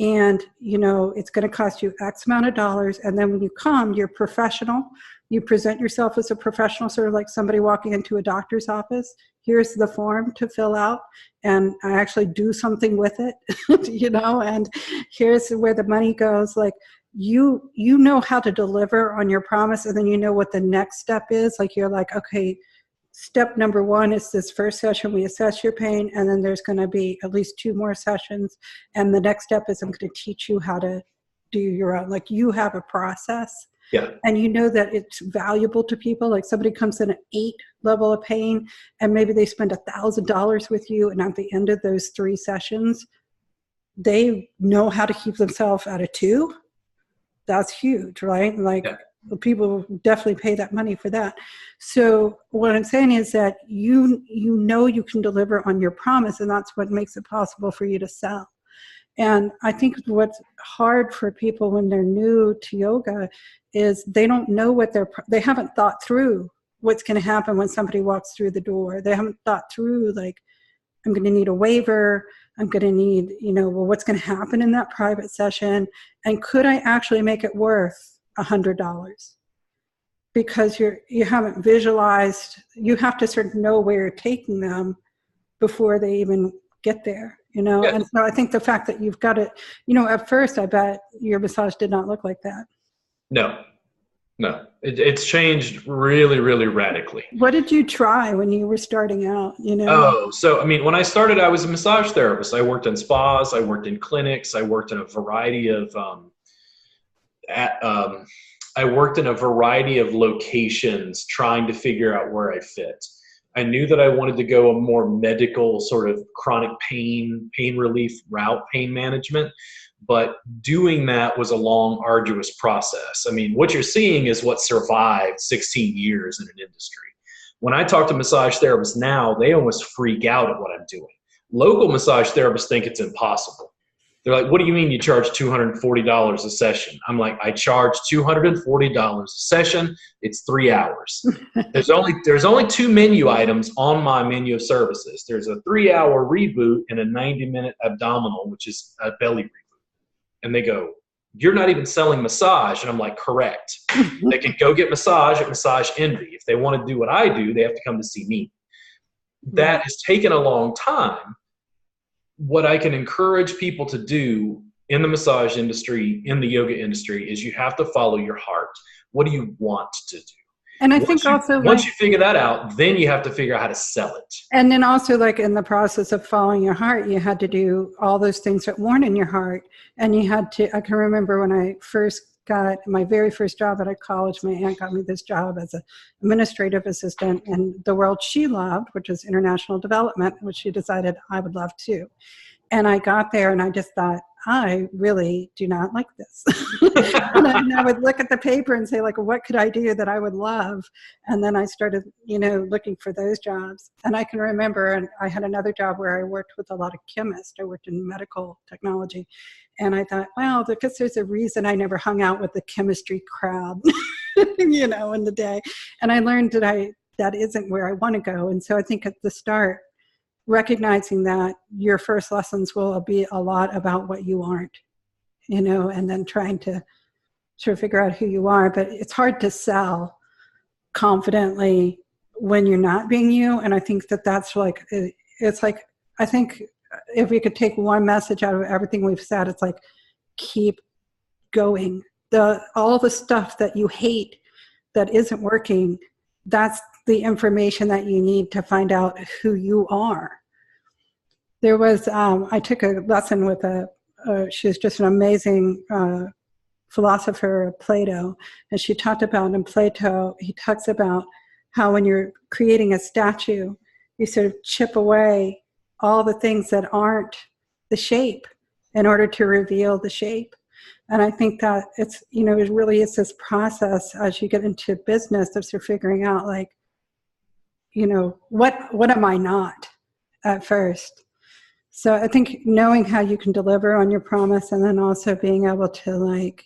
and you know it's going to cost you X amount of dollars. And then when you come, you're professional. You present yourself as a professional, sort of like somebody walking into a doctor's office. Here's the form to fill out, and I actually do something with it, you know. And here's where the money goes. Like, you know how to deliver on your promise, and then you know what the next step is. Like, you're like, okay, step number one is this first session, we assess your pain, and then there's going to be at least 2 more sessions, and the next step is I'm going to teach you how to do your own. Like, you have a process. Yeah. And you know that it's valuable to people. Like, somebody comes in at 8 level of pain, and maybe they spend $1,000 with you, and at the end of those 3 sessions, they know how to keep themselves at a 2. That's huge, right? Like, people definitely pay that money for that. So what I'm saying is that you know you can deliver on your promise, and that's what makes it possible for you to sell. And I think what's hard for people when they're new to yoga is they don't know they haven't thought through what's going to happen when somebody walks through the door. They haven't thought through, like, I'm going to need a waiver. I'm going to need, you know, well, what's going to happen in that private session? And could I actually make it worth $100? Because you haven't visualized, you have to sort of know where you're taking them before they even get there, you know? Yeah. And so I think the fact that you've got it, you know, at first I bet your massage did not look like that. No, it's changed really, really radically. What did you try when you were starting out, you know? Oh, so, I mean, when I started, I was a massage therapist. I worked in spas, I worked in clinics, I worked in a variety of, locations trying to figure out where I fit. I knew that I wanted to go a more medical sort of chronic pain relief route, pain management. But doing that was a long, arduous process. I mean, what you're seeing is what survived 16 years in an industry. When I talk to massage therapists now, they almost freak out at what I'm doing. Local massage therapists think it's impossible. They're like, what do you mean you charge $240 a session? I'm like, I charge $240 a session. It's 3 hours. There's only 2 menu items on my menu of services. There's a 3-hour reboot and a 90-minute abdominal, which is a belly reboot. And they go, you're not even selling massage. And I'm like, correct. They can go get massage at Massage Envy. If they want to do what I do, they have to come to see me. That has taken a long time. What I can encourage people to do in the massage industry, in the yoga industry, is you have to follow your heart. What do you want to do? And I think also, once you figure that out, then you have to figure out how to sell it. And then also, like, in the process of following your heart, you had to do all those things that weren't in your heart. And you had to, I can remember when I first got my very first job at a college, my aunt got me this job as an administrative assistant in the world she loved, which is international development, which she decided I would love too. And I got there and I just thought, I really do not like this. and I would look at the paper and say, like, what could I do that I would love? And then I started, you know, looking for those jobs. And I can remember, and I had another job where I worked with a lot of chemists. I worked in medical technology. And I thought, well, because there's a reason I never hung out with the chemistry crowd, you know, in the day. And I learned that isn't where I want to go. And so I think at the start, recognizing that your first lessons will be a lot about what you aren't, you know, and then trying to sort of figure out who you are. But it's hard to sell confidently when you're not being you. And I think that that's like, it's like, I think if we could take one message out of everything we've said, it's like, keep going. All the stuff that you hate that isn't working, that's the information that you need to find out who you are. There was, I took a lesson with she was just an amazing philosopher, Plato, and she talked about, in Plato, he talks about how when you're creating a statue, you sort of chip away all the things that aren't the shape in order to reveal the shape. And I think that it's, you know, it really is this process as you get into business of sort of figuring out, like, you know, what am I not at first? So I think knowing how you can deliver on your promise, and then also being able to, like,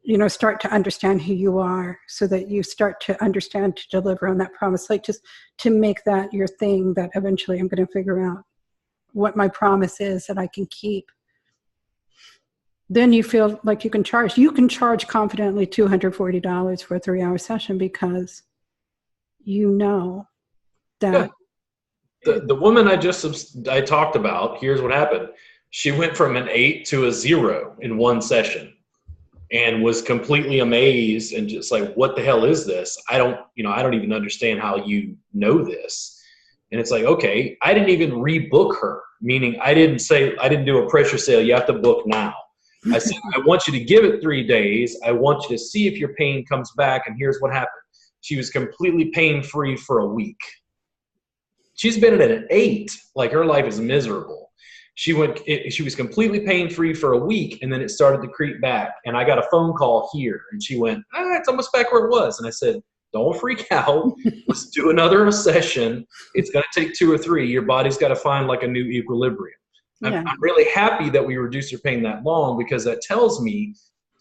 you know, start to understand who you are so that you start to understand to deliver on that promise, like just to make that your thing, that eventually I'm going to figure out what my promise is that I can keep. Then you feel like you can charge. You can charge confidently $240 for a 3-hour session because you know that. Yeah. The woman I talked about, here's what happened. She went from an 8 to a 0 in one session and was completely amazed and just like, what the hell is this? I don't even understand how you know this. And it's like, okay, I didn't even rebook her, meaning I didn't do a pressure sale. You have to book now. I said, I want you to give it 3 days. I want you to see if your pain comes back. And here's what happened. She was completely pain-free for a week. She's been at an 8. Like, her life is miserable. She was completely pain-free for a week, and then it started to creep back. And I got a phone call here, and she went, it's almost back where it was. And I said, don't freak out. Let's do another session. It's going to take 2 or 3. Your body's got to find like a new equilibrium. Yeah. I'm really happy that we reduced her pain that long, because that tells me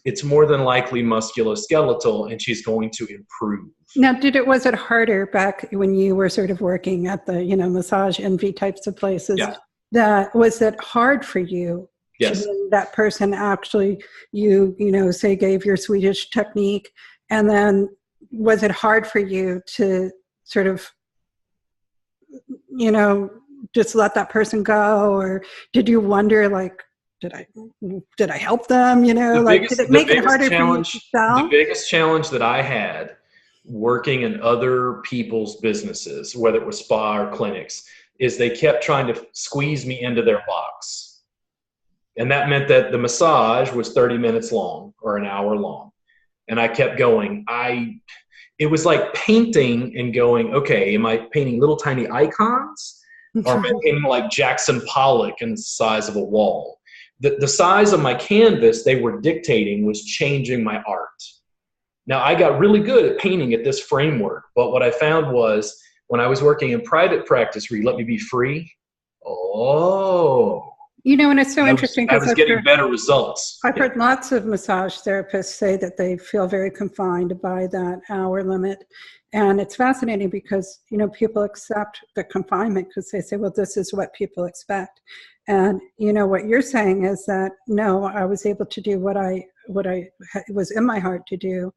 it's more than likely musculoskeletal, and she's going to improve. Now, was it harder back when you were sort of working at the, you know, massage envy types of places? Yeah. Was it hard for you? Yes. That person actually, you know, say gave your Swedish technique, and then was it hard for you to sort of, you know, just let that person go, or did you wonder, like, did I help them? You know, did it make it harder for you to sell? The biggest challenge that I had working in other people's businesses, whether it was spa or clinics, is they kept trying to squeeze me into their box. And that meant that the massage was 30 minutes long or an hour long. And I kept going. It was like painting and going, okay, am I painting little tiny icons? Or am I painting like Jackson Pollock in the size of a wall? The size of my canvas they were dictating was changing my art. Now, I got really good at painting at this framework, but what I found was when I was working in private practice where you let me be free, you know, and it's so interesting because I was getting better results. I've heard lots of massage therapists say that they feel very confined by that hour limit. And it's fascinating because, you know, people accept the confinement because they say, well, this is what people expect. And, you know, what you're saying is that, no, I was able to do what I was in my heart to do.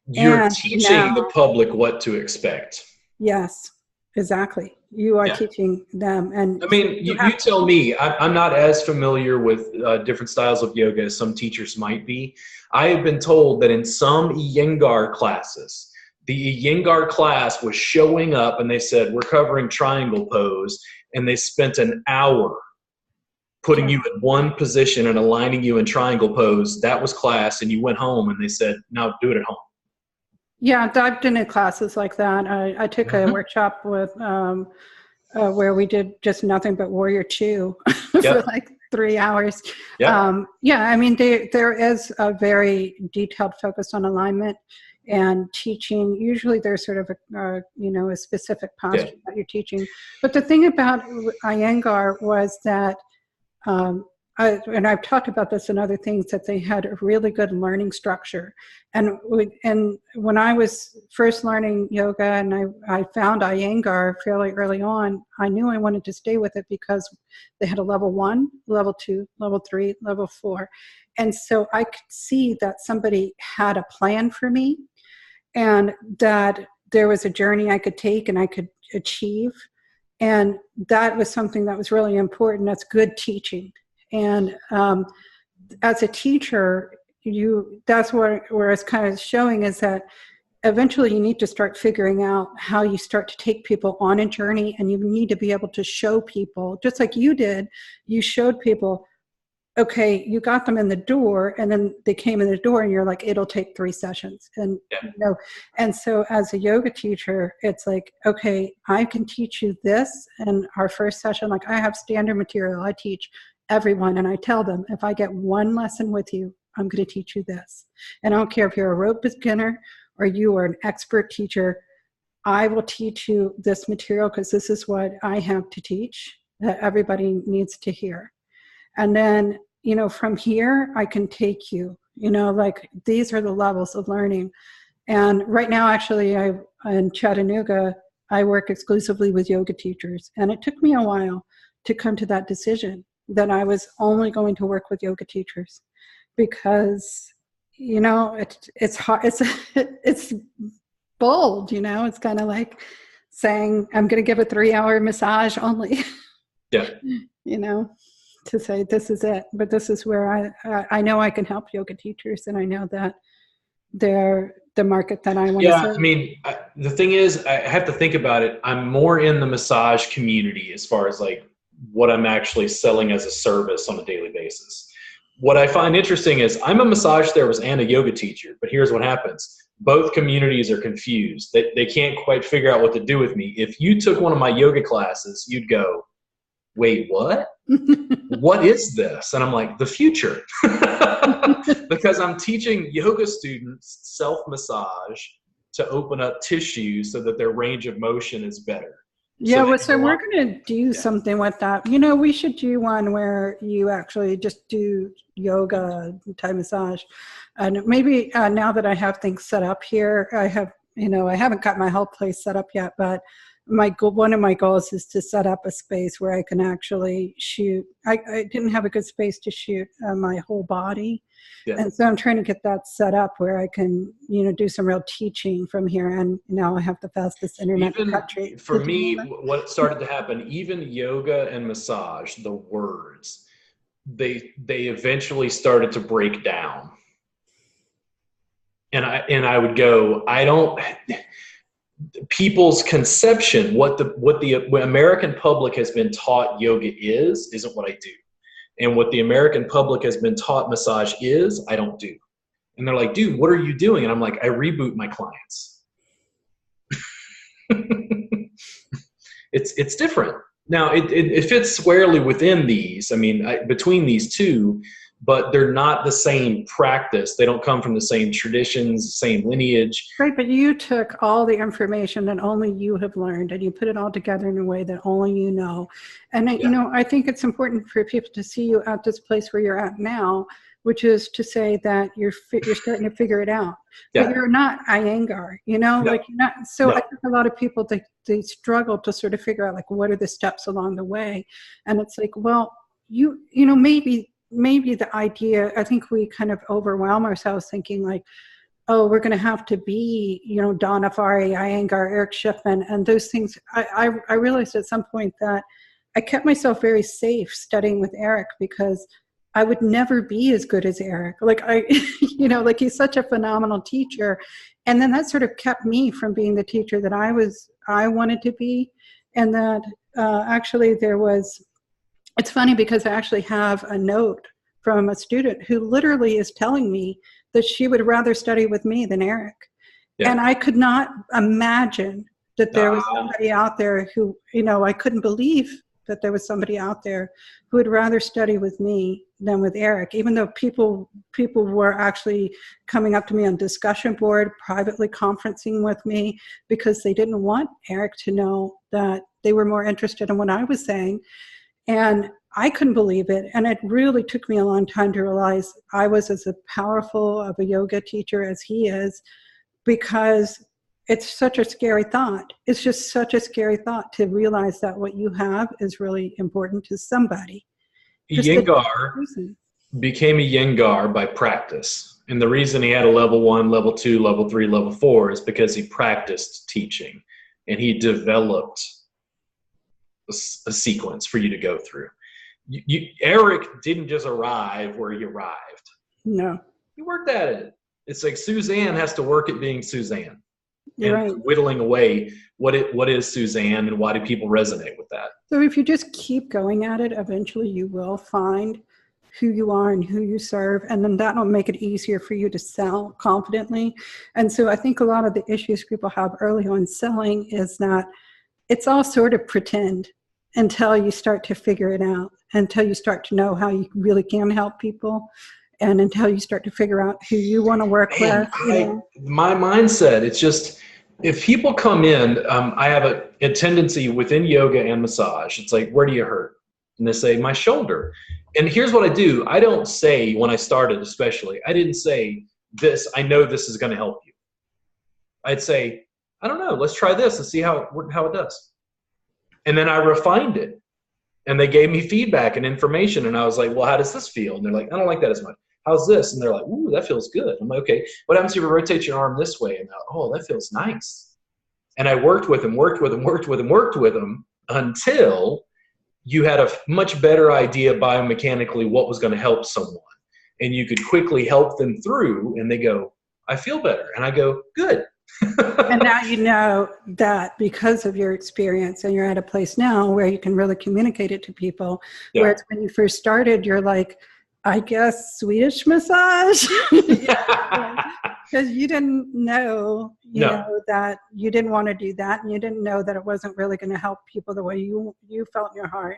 You're teaching the public what to expect. Yes, exactly. You are teaching them. And I mean, you tell me, I'm not as familiar with different styles of yoga as some teachers might be. I have been told that in some Iyengar classes, the Iyengar class was showing up and they said, we're covering triangle pose. And they spent an hour putting you in one position and aligning you in triangle pose. That was class. And you went home and they said, now do it at home. Yeah, I've done classes like that. I took a workshop with where we did just nothing but Warrior Two for like 3 hours. I mean, there is a very detailed focus on alignment and teaching. Usually there's sort of a specific posture that you're teaching. But the thing about Iyengar was that and I've talked about this in other things, that they had a really good learning structure. And when I was first learning yoga and I found Iyengar fairly early on, I knew I wanted to stay with it because they had a level 1, level 2, level 3, level 4. And so I could see that somebody had a plan for me, and that there was a journey I could take and I could achieve. And that was something that was really important. That's good teaching. And as a teacher, that's where it's kind of showing is that eventually you need to start figuring out how you start to take people on a journey, and you need to be able to show people, just like you did, you showed people, okay, you got them in the door, and then they came in the door and you're like, it'll take 3 sessions. And, and so as a yoga teacher, it's like, okay, I can teach you this. And our first session, like I have standard material, I teach everyone, and I tell them, if I get 1 lesson with you, I'm going to teach you this. And I don't care if you're a rope beginner or you are an expert teacher, I will teach you this material because this is what I have to teach that everybody needs to hear. And then, from here, I can take you, like these are the levels of learning. And right now, actually, in Chattanooga, I work exclusively with yoga teachers. And it took me a while to come to that decision that I was only going to work with yoga teachers because, it's hard. It's bold, it's kind of like saying, I'm going to give a 3-hour massage only. Yeah. To say this is it, but this is where I know I can help yoga teachers, and I know that they're the market that I want to serve. I mean, the thing is, I have to think about it. I'm more in the massage community as far as like what I'm actually selling as a service on a daily basis. What I find interesting is I'm a massage therapist and a yoga teacher, but here's what happens. Both communities are confused. They can't quite figure out what to do with me. If you took one of my yoga classes, you'd go, wait, what? What is this? And I'm like, the future. Because I'm teaching yoga students self-massage to open up tissue so that their range of motion is better. Yeah, so we're going to do something with that. We should do one where you actually just do yoga, Thai massage. And maybe now that I have things set up here, I haven't got my whole place set up yet, but one of my goals is to set up a space where I can actually shoot. I didn't have a good space to shoot my whole body. Yeah. And so I'm trying to get that set up where I can, do some real teaching from here. And now I have the fastest internet in the country. For me, what started to happen, even yoga and massage, the words, they eventually started to break down. And I would go, people's conception, what the American public has been taught yoga isn't what I do. And what the American public has been taught massage is, I don't do. And they're like, dude, what are you doing? And I'm like, I reboot my clients. It's different. Now, it fits squarely within these, between these two, but they're not the same practice. They don't come from the same traditions, the same lineage. Right, but you took all the information that only you have learned and you put it all together in a way that only you know. And, I think it's important for people to see you at this place where you're at now, which is to say that you're starting to figure it out. Yeah. But you're not Iyengar, no. Like you're not. So no. I think a lot of people, they struggle to sort of figure out like, what are the steps along the way? And it's like, well, maybe the idea, I think we kind of overwhelm ourselves thinking like, oh, we're going to have to be, Donna Farhi, Iyengar, Eric Schiffman, and those things. I realized at some point that I kept myself very safe studying with Eric because I would never be as good as Eric. Like like he's such a phenomenal teacher. And then that sort of kept me from being the teacher that I wanted to be. And that actually it's funny because I actually have a note from a student who literally is telling me that she would rather study with me than Eric. Yeah. And I could not imagine that there was somebody out there who, I couldn't believe that there was somebody out there who would rather study with me than with Eric, even though people were actually coming up to me on discussion board, privately conferencing with me because they didn't want Eric to know that they were more interested in what I was saying. And I couldn't believe it. And it really took me a long time to realize I was as powerful of a yoga teacher as he is, because it's such a scary thought. It's just such a scary thought to realize that what you have is really important to somebody. Iyengar became a Iyengar by practice. And the reason he had a level 1, level 2, level 3, level 4 is because he practiced teaching and he developed a sequence for you to go through. Eric didn't just arrive where he arrived. No. He worked at it. It's like Suzanne has to work at being Suzanne. You're and right. whittling away what is Suzanne and why do people resonate with that. So if you just keep going at it, eventually you will find who you are and who you serve, and then that will make it easier for you to sell confidently. And so I think a lot of the issues people have early on selling is that it's all sort of pretend until you start to figure it out, until you start to know how you really can help people, and until you start to figure out who you want to work with. My mindset, it's just, if people come in, I have a tendency within yoga and massage, it's like, where do you hurt? And they say, my shoulder. And here's what I do. I don't say, when I started especially, I didn't say this, I know this is going to help you. I'd say, I don't know, let's try this and see how it does. And then I refined it. And they gave me feedback and information. And I was like, well, how does this feel? And they're like, I don't like that as much. How's this? And they're like, ooh, that feels good. I'm like, okay, what happens if you rotate your arm this way? And they're like, oh, that feels nice. And I worked with them until you had a much better idea biomechanically what was going to help someone. And you could quickly help them through, and they go, I feel better. And I go, good. And now you know that because of your experience, and you're at a place now where you can really communicate it to people. Yeah. Whereas when you first started, you're like, I guess Swedish massage, because you didn't know, you know, that you didn't want to do that, and you didn't know that it wasn't really going to help people the way you felt in your heart.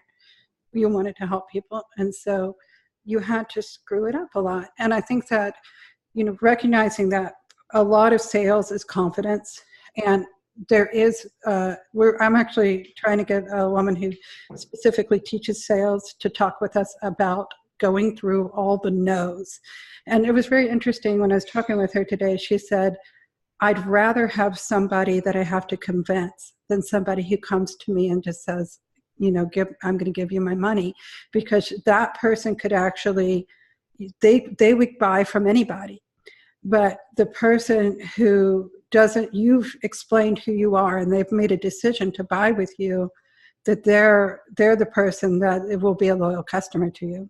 You wanted to help people, and so you had to screw it up a lot. And I think that, you know, recognizing that a lot of sales is confidence, and there is, I'm actually trying to get a woman who specifically teaches sales to talk with us about going through all the no's. And it was very interesting when I was talking with her today. She said, I'd rather have somebody that I have to convince than somebody who comes to me and just says, you know, I'm going to give you my money, because that person could actually, they would buy from anybody. But the person who doesn't, you've explained who you are and they've made a decision to buy with you, that they're the person that it will be a loyal customer to you.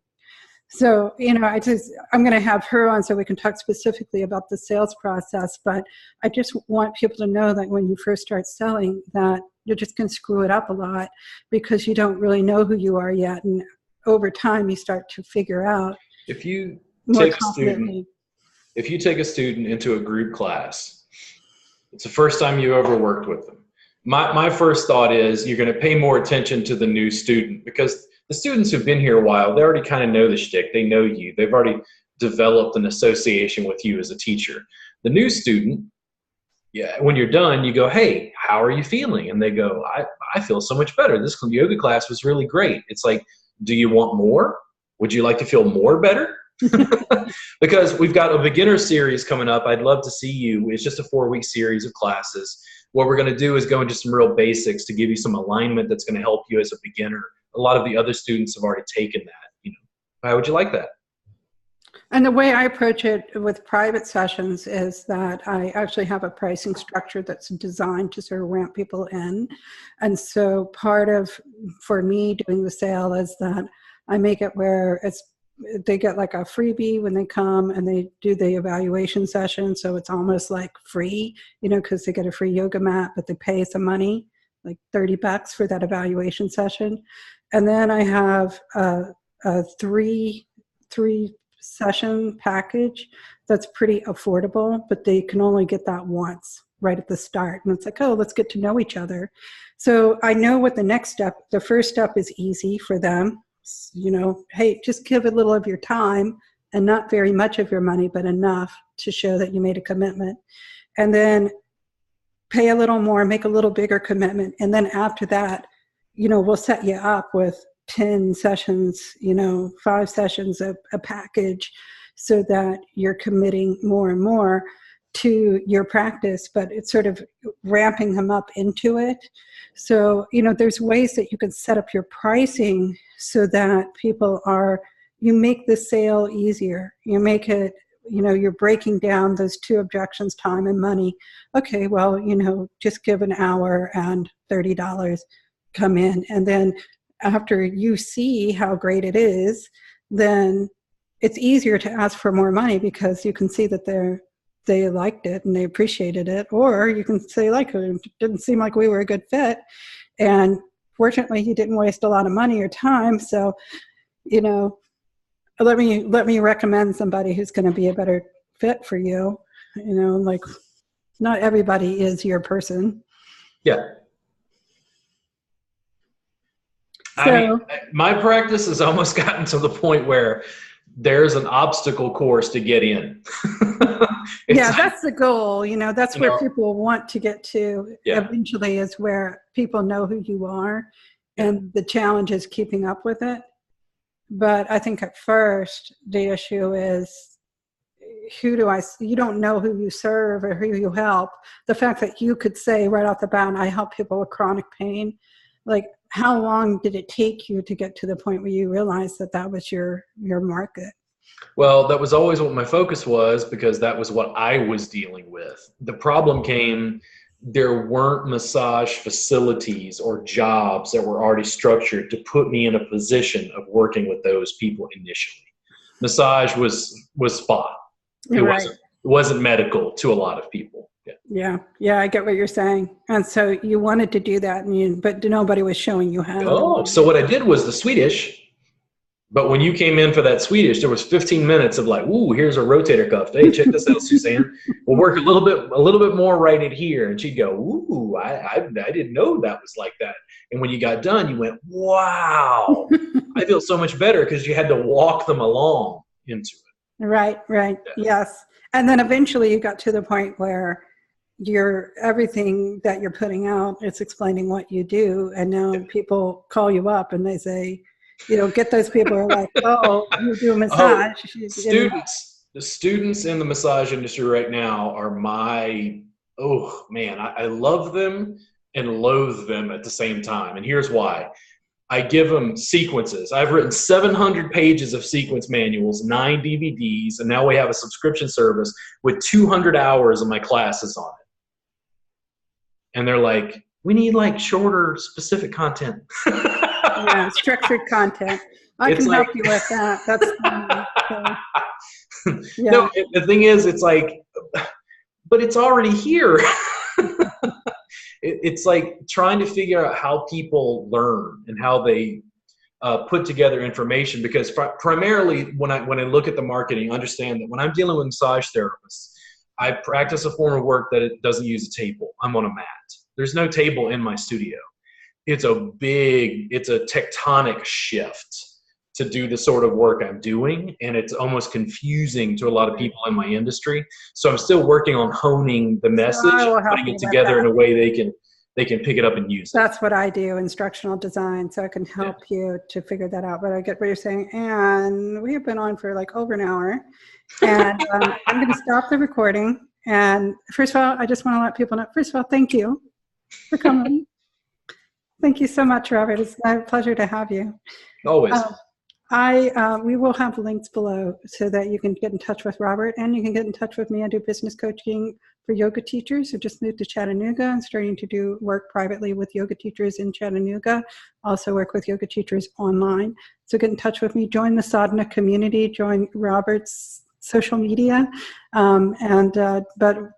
So, you know, I'm going to have her on so we can talk specifically about the sales process, but I just want people to know that when you first start selling, that you're just going to screw it up a lot because you don't really know who you are yet. And over time, you start to figure out if you more take confidently. If you take a student into a group class, it's the first time you ever worked with them. My first thought is you're going to pay more attention to the new student, because the students who've been here a while, they already kind of know the shtick. They know you. They've already developed an association with you as a teacher. The new student, when you're done, you go, hey, how are you feeling? And they go, I feel so much better. This yoga class was really great. It's like, do you want more? Would you like to feel more better? Because we've got a beginner series coming up. I'd love to see you. It's just a 4-week series of classes. What we're going to do is go into some real basics to give you some alignment that's going to help you as a beginner. A lot of the other students have already taken that. You know, how would you like that? And the way I approach it with private sessions is that I actually have a pricing structure that's designed to sort of ramp people in. And so part of, for me, doing the sale is that I make it where they get like a freebie when they come and they do the evaluation session. So it's almost like free, you know, because they get a free yoga mat, but they pay some money, like $30 for that evaluation session. And then I have a three session package that's pretty affordable, but they can only get that once right at the start. And it's like, oh, let's get to know each other. So I know what the first step is easy for them. You know, hey, just give a little of your time and not very much of your money, but enough to show that you made a commitment. And then pay a little more, make a little bigger commitment. And then after that, you know, we'll set you up with 10 sessions, you know, 5 sessions, a package, so that you're committing more and more to your practice, but it's sort of ramping them up into it. So, you know, there's ways that you can set up your pricing so that you make the sale easier. You make it you're breaking down those two objections, time and money. Okay, well, just give an hour and $30, come in. And then after you see how great it is, then it's easier to ask for more money because you can see that they liked it and they appreciated it. Or you can say, like, it didn't seem like we were a good fit. And fortunately, you didn't waste a lot of money or time. So, let me recommend somebody who's going to be a better fit for you. Like, not everybody is your person. Yeah. So, my practice has almost gotten to the point where there's an obstacle course to get in. That's the goal. That's where people want to get to eventually, is where people know who you are, and the challenge is keeping up with it. But I think at first the issue is, you don't know who you serve or who you help. The fact that you could say right off the bat, I help people with chronic pain, like, how long did it take you to get to the point where you realized that was your market? Well, that was always what my focus was, because that was what I was dealing with. The problem came, there weren't massage facilities or jobs that were already structured to put me in a position of working with those people initially. Massage was spa. It wasn't medical to a lot of people. Yeah, I get what you're saying. And so you wanted to do that, but nobody was showing you how. Oh, so what I did was the Swedish. But when you came in for that Swedish, there was 15 minutes of like, ooh, here's a rotator cuff. Hey, check this out, Suzanne. We'll work a little bit more right in here. And she'd go, ooh, I didn't know that was like that. And when you got done, you went, wow, I feel so much better, because you had to walk them along into it. Right. Yes. And then eventually you got to the point where everything that you're putting out, it's explaining what you do. And now people call you up and they say, get those people who are like, oh, you do a massage. The students in the massage industry right now are I love them and loathe them at the same time. And here's why. I give them sequences. I've written 700 pages of sequence manuals, 9 DVDs, and now we have a subscription service with 200 hours of my classes on it. And they're like, we need like shorter, specific content. Yeah, structured content. I can help you with that. That's fine. So, No, the thing is, it's like, but it's already here. It's like trying to figure out how people learn and how they put together information, because primarily when I look at the marketing, understand that when I'm dealing with massage therapists, I practice a form of work that it doesn't use a table. I'm on a mat. There's no table in my studio. It's a tectonic shift to do the sort of work I'm doing, and it's almost confusing to a lot of people in my industry. So I'm still working on honing the message, putting it together in a way they can pick it up and use it. That's what I do, instructional design, so I can help you to figure that out. But I get what you're saying, and we have been on for like over an hour, and I'm going to stop the recording. And first of all, I just want to let people know, first of all, thank you for coming. Thank you so much, Robert. It's a pleasure to have you. Always. We will have links below so that you can get in touch with Robert, and you can get in touch with me. I do business coaching for yoga teachers who just moved to Chattanooga. I'm starting to do work privately with yoga teachers in Chattanooga. Also work with yoga teachers online. So get in touch with me. Join the Sadhana community. Join Robert's social media. But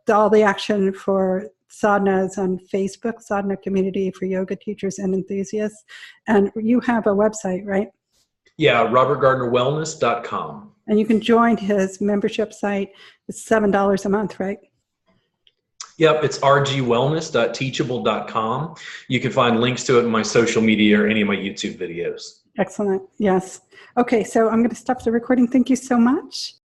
all the action for Sadhana is on Facebook, Sadhana Community for Yoga Teachers and Enthusiasts. And you have a website, right? Yeah, robertgardnerwellness.com. And you can join his membership site. It's $7 a month, right? Yep, it's rgwellness.teachable.com. You can find links to it in my social media or any of my YouTube videos. Excellent. Yes. Okay, so I'm going to stop the recording. Thank you so much.